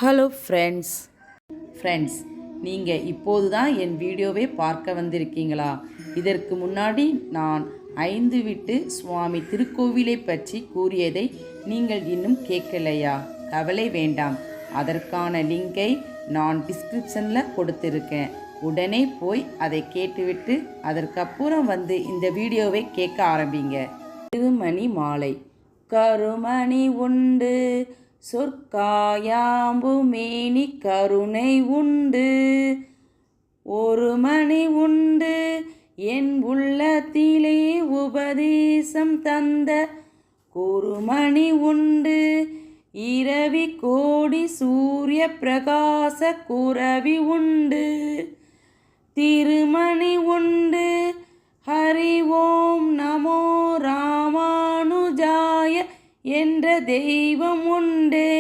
Hello friends நீங்கள் இப்போது தான் என் வீடியோவை பார்க்க வந்திருக்கீங்களா? இதற்கு முன்னாடி நான் 5 வீட்டு சுவாமி திருக்கோவிலை பற்றி கூறியதை நீங்கள் இன்னும் கேட்கலையா? கவலை வேண்டாம், அதற்கான லிங்கை நான் டிஸ்கிரிப்ஷனில் கொடுத்துருக்கேன். உடனே போய் அதை கேட்டுவிட்டு அதற்கப்புறம் வந்து இந்த வீடியோவை கேட்க ஆரம்பிங்க. திருமணி மாலை. கருமணி உண்டு சொற்காயாம்பு மேனி கருணை உண்டு, ஒரு மணி உண்டு என் உள்ளத்திலே உபதேசம் தந்த குருமணி உண்டு, இரவி கோடி சூரிய பிரகாச குரவி உண்டு, திருமணி உண்டு ஹரி ஓம் நமோ ராமானுஜாய என்ற தெய்வம் உண்டே.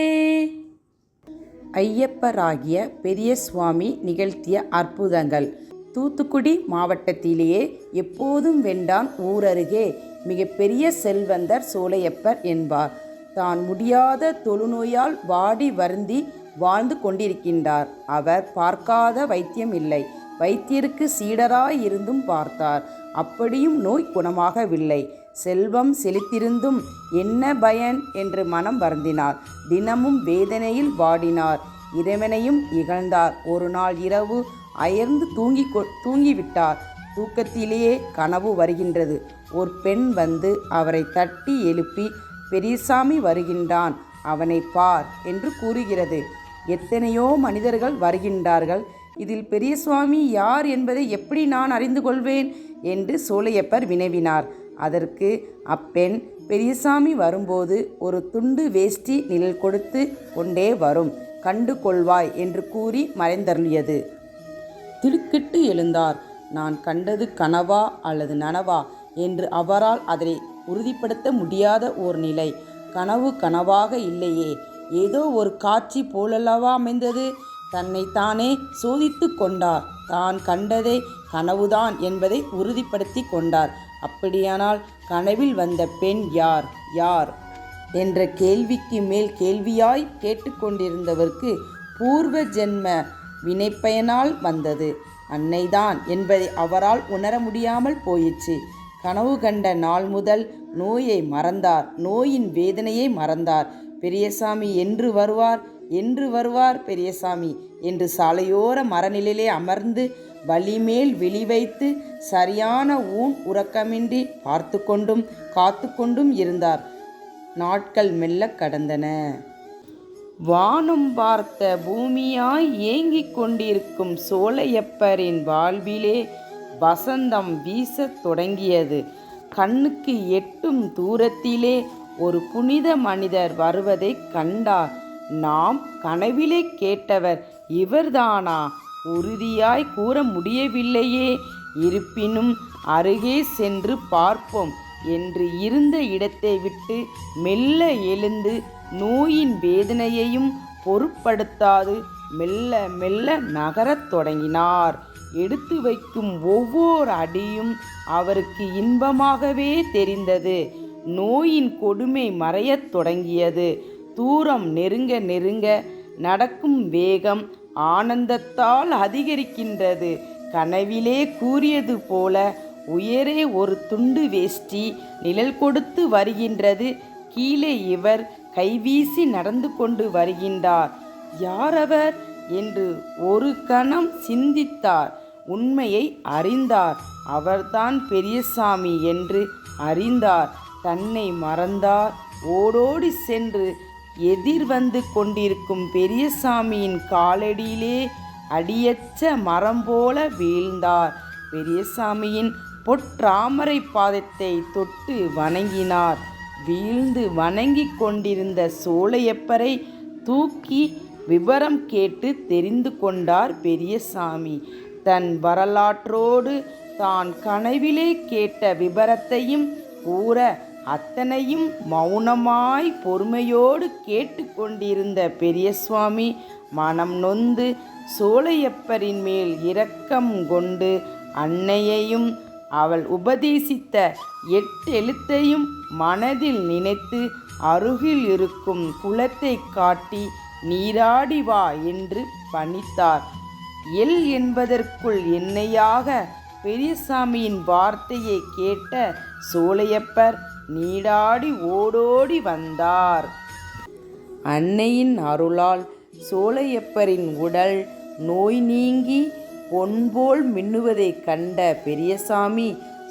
ஐயப்பராகிய பெரிய சுவாமி நிகழ்த்திய அற்புதங்கள். தூத்துக்குடி மாவட்டத்திலேயே எப்போதும் வெண்டான் ஊரருகே மிகப்பெரிய செல்வந்தர் சோலையப்பர் என்பார். தான் முடியாத தொழுநோயால் வாடி வருந்தி வாழ்ந்து கொண்டிருக்கின்றார். அவர் பார்க்காத வைத்தியம் இல்லை. வைத்தியருக்கு சீடராயிருந்தும் பார்த்தார். அப்படியும் நோய் குணமாகவில்லை. செல்வம் செழித்திருந்தும் என்ன பயன் என்று மனம் வருந்தினார். தினமும் வேதனையில் வாடினார். இறைவனையும் இகழ்ந்தார். ஒரு நாள் இரவு அயர்ந்து தூங்கிவிட்டார். தூக்கத்திலேயே கனவு வருகின்றது. ஒரு பெண் வந்து அவரை தட்டி எழுப்பி, பெரியசாமி வருகின்றான், அவனை பார் என்று கூறுகிறது. எத்தனையோ மனிதர்கள் வருகின்றார்கள். இதில் பெரியசுவாமி யார் என்பதை எப்படி நான் அறிந்து கொள்வேன் என்று சோலையப்பர் வினவினார். அதற்கு அப்பெண், பெரியசாமி வரும்போது ஒரு துண்டு வேஷ்டி நிழல் கொடுத்து கொண்டே வரும், கண்டு கொள்வாய் என்று கூறி மறைந்தருளியது. திடுக்கிட்டு எழுந்தார். நான் கண்டது கனவா அல்லது நனவா என்று அவரால் அதனை உறுதிப்படுத்த முடியாத ஓர் நிலை. கனவு கனவாக இல்லையே, ஏதோ ஒரு காட்சி போலல்லவா அமைந்தது. தன்னைத்தானே சோதித்து கொண்டார். தான் கண்டதே கனவுதான் என்பதை உறுதிப்படுத்தி கொண்டார். அப்படியானால் கனவில் வந்த பெண் யார் என்ற கேள்விக்கு மேல் கேள்வியாய் கேட்டுக்கொண்டிருந்தவருக்கு பூர்வ ஜென்ம வினைப்பயனால் வந்தது அன்னைதான் என்பதை அவரால் உணர முடியாமல் போயிற்று. கனவு கண்ட நாள் முதல் நோயை மறந்தார். நோயின் வேதனையை மறந்தார். பெரியசாமி என்று வருவார் பெரியசாமி என்று சாலையோர மரநிலையிலே அமர்ந்து வலிமேல் விழி வைத்து சரியான உறக்கமின்றி பார்த்து கொண்டும் காத்து கொண்டும் இருந்தார். நாட்கள் மெல்ல கடந்தன. வானம் பார்த்த பூமியாய் ஏங்கிக் கொண்டிருக்கும் சோலையப்பரின் வாழ்விலே வசந்தம் வீசத் தொடங்கியது. கண்ணுக்கு எட்டும் தூரத்திலே ஒரு புனித மனிதர் வருவதை கண்டார். நாம் கனவிலே கேட்டவர் இவர்தானா? உறுதியாய் கூற முடியவில்லையே. இருப்பினும் அருகே சென்று பார்ப்போம் என்று இருந்த இடத்தை விட்டு மெல்ல எழுந்து நோயின் வேதனையையும் பொருட்படுத்தாது மெல்ல மெல்ல நகரத் தொடங்கினார். எடுத்து வைக்கும் ஒவ்வொரு அடியும் அவருக்கு இன்பமாகவே தெரிந்தது. நோயின் கொடுமை மறையத் தொடங்கியது. தூரம் நெருங்க நெருங்க நடக்கும் வேகம் ஆனந்தத்தால் அதிகரிக்கின்றது. கனவிலே கூறியது போல உயரே ஒரு துண்டு வேஷ்டி நிழல் கொடுத்து வருகின்றது. கீழே இவர் கைவீசி நடந்து கொண்டு வருகின்றார். யாரவர் என்று ஒரு கணம் சிந்தித்தார். உண்மையை அறிந்தார். அவர்தான் பெரியசாமி என்று அறிந்தார். தன்னை மறந்தார். ஓடோடி சென்று எதிர் வந்து கொண்டிருக்கும் பெரியசாமியின் காலடியிலே அடியற்ற மரம் போல வீழ்ந்தார். பெரியசாமியின் பொற்றாமரை பாதத்தை தொட்டு வணங்கினார். வீழ்ந்து வணங்கி கொண்டிருந்த சோலையப்பரை தூக்கி விவரம் கேட்டு தெரிந்து கொண்டார் பெரியசாமி. தன் வரலாற்றோடு தான் கனவிலே கேட்ட விபரத்தையும் கூற அத்தனையும் மௌனமாய் பொறுமையோடு கேட்டு கொண்டிருந்த பெரியசுவாமி மனம் நொந்து சோலையப்பரின் மேல் இரக்கம் கொண்டு அன்னையையும் அவள் உபதேசித்த 8 எழுத்தையும் மனதில் நினைத்து அருகில் இருக்கும் குளத்தை காட்டி நீராடி வா என்று பணித்தார். எல் என்பதற்குள் எண்ணெயாக பெரியசாமியின் வார்த்தையை கேட்ட சோலையப்பர் நீராடி ஓடோடி வந்தார். அன்னையின் அருளால் சோலையப்பரின் உடல் நோய் நீங்கி பொன்போல் மின்னுவதைக் கண்ட பெரியசாமி,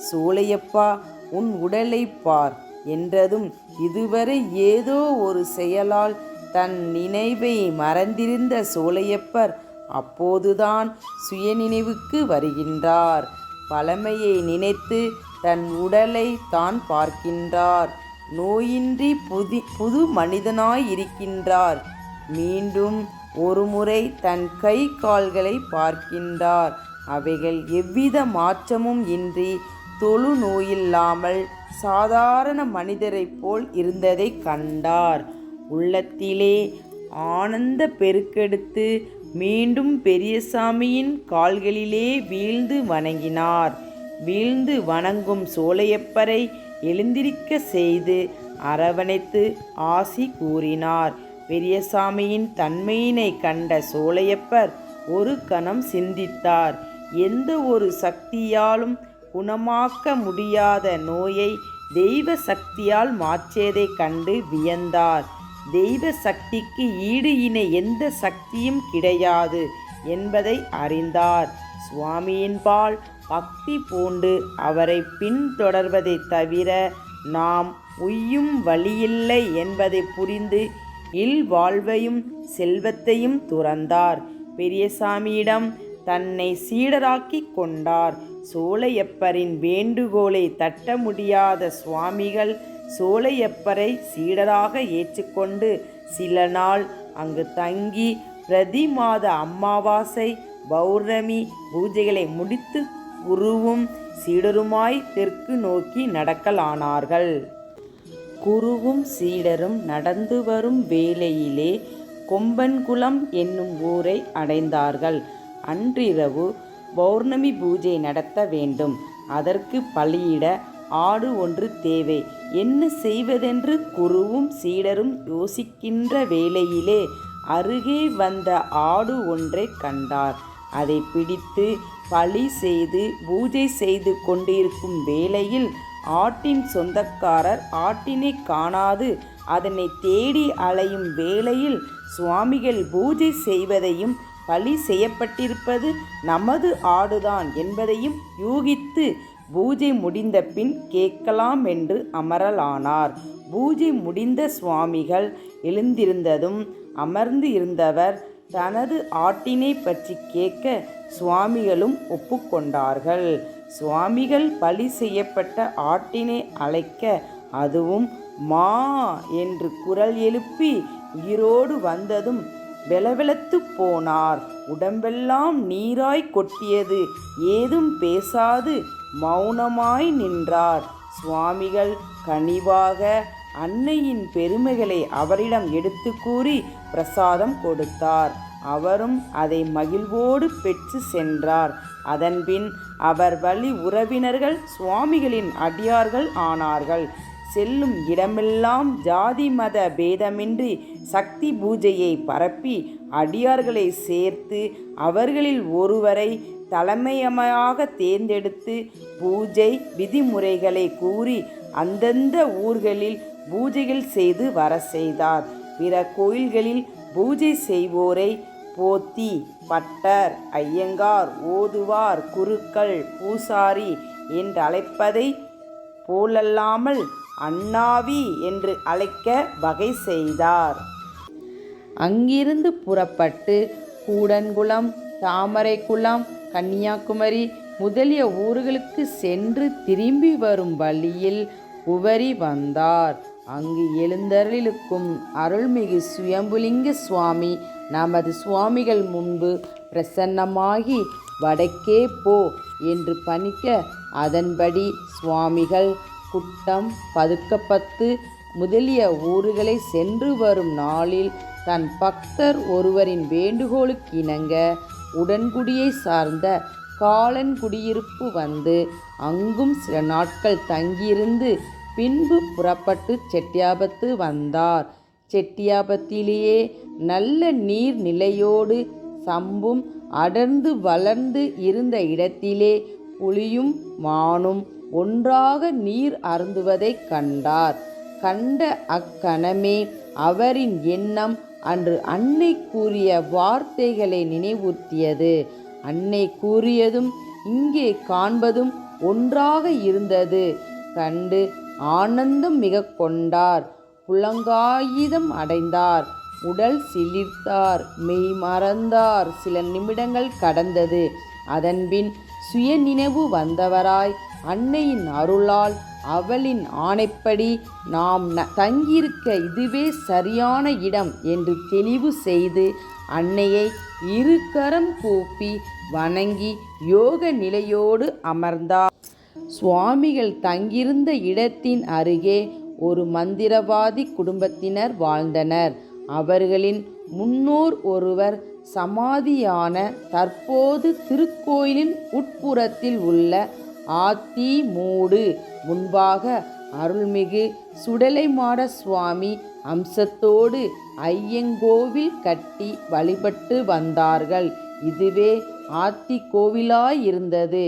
சோலையப்பா, உன் உடலை பார் என்றதும் இதுவரை ஏதோ ஒரு செயலால் தன் நினைவை மறந்திருந்த சோலையப்பர் அப்போதுதான் சுயநினைவுக்கு வருகின்றார். பழமையை நினைத்து தன் உடலை தான் பார்க்கின்றார். நோயின்றி புது மனிதனாயிருக்கின்றார். மீண்டும் ஒருமுறை தன் கை கால்களை பார்க்கின்றார். அவைகள் எவ்வித மாற்றமும் இன்றி தொழு நோயில்லாமல் சாதாரண மனிதரைப் போல் இருந்ததை கண்டார். உள்ளத்திலே ஆனந்த பெருக்கெடுத்து மீண்டும் பெரியசாமியின் கால்களிலே வீழ்ந்து வணங்கினார். வீழ்ந்து வணங்கும் சோலையப்பரை எழுந்திருக்க செய்து அரவணைத்து ஆசி கூறினார். பெரியசாமியின் தன்மையினை கண்ட சோலையப்பர் ஒரு கணம் சிந்தித்தார். எந்த ஒரு சக்தியாலும் குணமாக்க முடியாத நோயை தெய்வ சக்தியால் மாற்றியதைக் கண்டு வியந்தார். தெய்வ சக்திக்கு ஈடு இணை எந்த சக்தியும் கிடையாது என்பதை அறிந்தார். சுவாமியின்பால் பக்தி பூண்டு அவரை பின்தொடர்வதைத் தவிர நாம் உய்யும் வழியில்லை என்பதை புரிந்து இல்வாழ்வையும் செல்வத்தையும் துறந்தார். பெரியசாமியிடம் தன்னை சீடராக்கி கொண்டார். சோலையப்பரின் வேண்டுகோளை தட்ட முடியாத சுவாமிகள் சோலையப்பரை சீடராக ஏற்றுக்கொண்டு சில நாள் அங்கு தங்கி பிரதி மாத அமாவாசை பௌர்ணமி பூஜைகளை முடித்து குருவும் சீடருமாய் தெற்கு நோக்கி நடக்கலானார்கள். குருவும் சீடரும் நடந்து வரும் வேளையிலே கொம்பன்குளம் என்னும் ஊரை அடைந்தார்கள். அன்றிரவு பௌர்ணமி பூஜை நடத்த வேண்டும். அதற்கு பலியிட ஆடு ஒன்று தேவை. என்ன செய்வதென்று குருவும் சீடரும் யோசிக்கின்ற வேளையிலே அருகே வந்த ஆடு ஒன்றை கண்டார். அதை பிடித்து பலி செய்து பூஜை செய்து கொண்டிருக்கும் வேளையில் ஆட்டின் சொந்தக்காரர் ஆட்டினை காணாது அதனை தேடி அலையும் வேளையில் சுவாமிகள் பூஜை செய்வதையும் பலி செய்யப்பட்டிருப்பது நமது ஆடுதான் என்பதையும் யூகித்து பூஜை முடிந்த பின் கேட்கலாம் என்று அமரலானார். பூஜை முடிந்த சுவாமிகள் எழுந்திருந்ததும் அமர்ந்து இருந்தவர் தனது ஆட்டினை பற்றி கேட்க சுவாமிகளும் ஒப்புக்கொண்டார்கள். சுவாமிகள் பலி செய்யப்பட்ட ஆட்டினை அழைக்க அதுவும் மா என்று குரல் எழுப்பி உயிரோடு வந்ததும் வெலவெலத்து போனார். உடம்பெல்லாம் நீராய் கொட்டியது. ஏதும் பேசாது மௌனமாய் நின்றார். சுவாமிகள் கனிவாக அன்னையின் பெருமைகளை அவரிடம் எடுத்து கூறி பிரசாதம் கொடுத்தார். அவரும் அதை மகிழ்வோடு பெற்று சென்றார். அதன்பின் அவர் வழி உறவினர்கள் சுவாமிகளின் அடியார்கள் ஆனார்கள். செல்லும் இடமெல்லாம் ஜாதி மத பேதமின்றி சக்தி பூஜையை பரப்பி அடியார்களை சேர்த்து அவர்களில் ஒருவரை தலைமையமாக தேர்ந்தெடுத்து பூஜை விதிமுறைகளை கூறி அந்தந்த ஊர்களில் பூஜைகள் செய்து வர செய்தார். பிற கோயில்களில் பூஜை செய்வோரை போத்தி, பட்டர், ஐயங்கார், ஓதுவார், குருக்கள், பூசாரி என்று அழைப்பதை போலல்லாமல் அண்ணாவி என்று அழைக்க வகை செய்தார். அங்கிருந்து புறப்பட்டு கூடன்குளம், தாமரைக்குளம், கன்னியாகுமரி முதலிய ஊர்களுக்கு சென்று திரும்பி வரும் வழியில் உவரி வந்தார். அங்கு எழுந்தருளிருக்கும் அருள்மிகு சுயம்புலிங்க சுவாமி நமது சுவாமிகள் முன்பு பிரசன்னமாகி வடக்கே போ என்று பணிக்க அதன்படி சுவாமிகள் குட்டம், பதுக்கப்பத்து முதலிய ஊர்களை சென்று வரும் நாளில் தன் பக்தர் ஒருவரின் வேண்டுகோளுக்கு இணங்க உடன்குடியை சார்ந்த காலன் குடியிருப்பு வந்து அங்கும் சில நாட்கள் தங்கியிருந்து பின்பு புறப்பட்டு செட்டியாபத்து வந்தார். செட்டியாபத்திலேயே நல்ல நீர்நிலையோடு சம்பும் அடர்ந்து வளர்ந்து இருந்த இடத்திலே புலியும் மானும் ஒன்றாக நீர் அருந்துவதைக் கண்டார். கண்ட அக்கணமே அவரின் எண்ணம் அன்று அன்னை கூறிய வார்த்தைகளை நினைவுறுத்தியது. அன்னை கூறியதும் இங்கே காண்பதும் ஒன்றாக இருந்தது கண்டு ஆனந்தம் மிக கொண்டார். புலங்காயுதம் அடைந்தார். உடல் சிலிர்த்தார். மெய் மறந்தார். சில நிமிடங்கள் கடந்தது. அதன்பின் சுய நினைவு வந்தவராய் அன்னையின் அருளால் அவளின் ஆணைப்படி நாம் தங்கியிருக்க இதுவே சரியான இடம் என்று தெளிவு செய்து அன்னையை இருகரம் கூப்பி வணங்கி யோக நிலையோடு அமர்ந்தார். சுவாமிகள் தங்கியிருந்த இடத்தின் அருகே ஒரு மந்திரவாதி குடும்பத்தினர் வாழ்ந்தனர். அவர்களின் முன்னோர் ஒருவர் சமாதியான தற்போது திருக்கோயிலின் உட்புறத்தில் உள்ள ஆத்தி மூடு முன்பாக அருள்மிகு சுடலைமாட சுவாமி அம்சத்தோடு ஐயங்கோவில் கட்டி வழிபட்டு வந்தார்கள். இதுவே ஆத்தி கோவிலாயிருந்தது.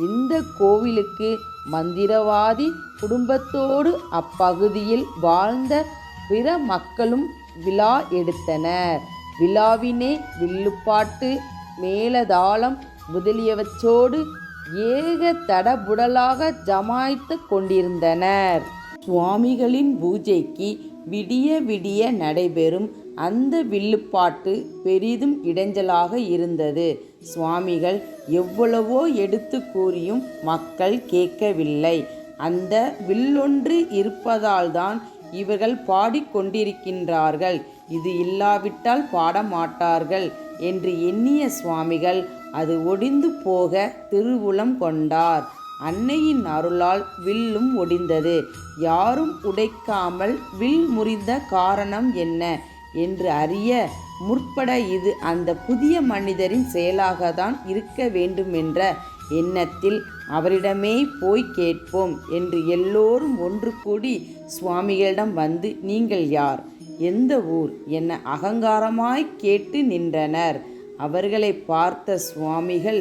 இந்த கோவிலுக்கு மந்திரவாதி குடும்பத்தோடு அப்பகுதியில் வாழ்ந்த பிற மக்களும் விழா எடுத்தனர். விழாவினை வில்லுப்பாட்டு, மேளதாளம் முதலியவற்றோடு ஏக தடபுடலாக ஜமாய்த்து கொண்டிருந்தனர். சுவாமிகளின் பூஜைக்கு விடிய விடிய நடைபெறும் அந்த வில்லுப்பாட்டு பெரிதும் இடைஞ்சலாக இருந்தது. சுவாமிகள் எவ்வளவோ எடுத்து கூறியும் மக்கள் கேட்கவில்லை. அந்த வில்லொன்று இருப்பதால்தான் இவர்கள் பாடிக்கொண்டிருக்கின்றார்கள். இது இல்லாவிட்டால் பாடமாட்டார்கள் என்று எண்ணிய சுவாமிகள் அது ஒடிந்து போக திருவுளம் கொண்டார். அன்னையின் அருளால் வில்லும் ஒடிந்தது. யாரும் உடைக்காமல் வில் முறிந்த காரணம் என்ன என்று அறிய முற்பட இது அந்த புதிய மனிதரின் செயலாகத்தான் இருக்க வேண்டுமென்ற எண்ணத்தில் அவரிடமே போய் கேட்போம் என்று எல்லோரும் ஒன்று கூடி சுவாமிகளிடம் வந்து, நீங்கள் யார், எந்த ஊர் என அகங்காரமாய் கேட்டு நின்றனர். அவர்களை பார்த்த சுவாமிகள்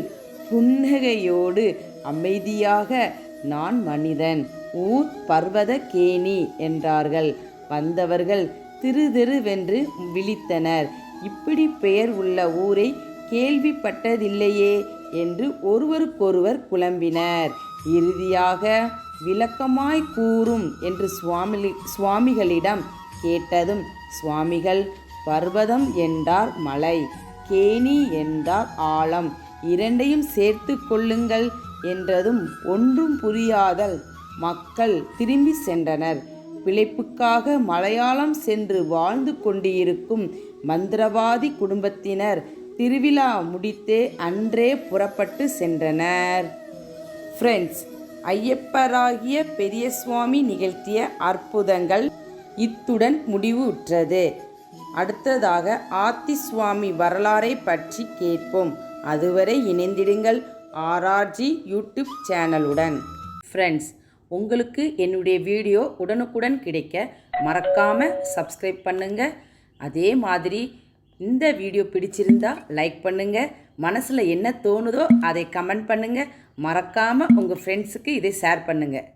புன்னகையோடு அமைதியாக, நான் மனிதன், ஊர் பர்வத கேணி என்றார்கள். வந்தவர்கள் திருதிருவென்று விழித்தனர். இப்படி பெயர் உள்ள ஊரை கேள்விப்பட்டதில்லையே என்று ஒருவருக்கொருவர் குழம்பினர். இறுதியாக விளக்கமாய் கூறும் என்று சுவாமிகளிடம் கேட்டதும் சுவாமிகள் பர்வதம் என்றார் மலை, கேணி என்றார் ஆழம், இரண்டையும் சேர்த்து கொள்ளுங்கள் என்றதும் ஒன்றும் புரியாதல் மக்கள் திரும்பி சென்றனர். பிழைப்புக்காக மலையாளம் சென்று வாழ்ந்து கொண்டிருக்கும் மந்திரவாதி குடும்பத்தினர் திருவிழா முடித்தே அன்றே புறப்பட்டு சென்றனர். ஃப்ரெண்ட்ஸ், ஐயப்பராகிய பெரிய சுவாமி நிகழ்த்திய அற்புதங்கள் இத்துடன் முடிவு உற்றது. அடுத்ததாக ஆத்தி சுவாமி வரலாறை பற்றி கேட்போம். அதுவரை இணைந்திடுங்கள் RRG யூடியூப் சேனலுடன். ஃப்ரெண்ட்ஸ், உங்களுக்கு என்னுடைய வீடியோ உடனுக்குடன் கிடைக்க மறக்காமல் சப்ஸ்கிரைப் பண்ணுங்கள். அதே மாதிரி இந்த வீடியோ பிடிச்சிருந்தா லைக் பண்ணுங்கள். மனசில் என்ன தோணுதோ அதை கமெண்ட் பண்ணுங்கள். மறக்காமல் உங்கள் ஃப்ரெண்ட்ஸுக்கு இதை ஷேர் பண்ணுங்கள்.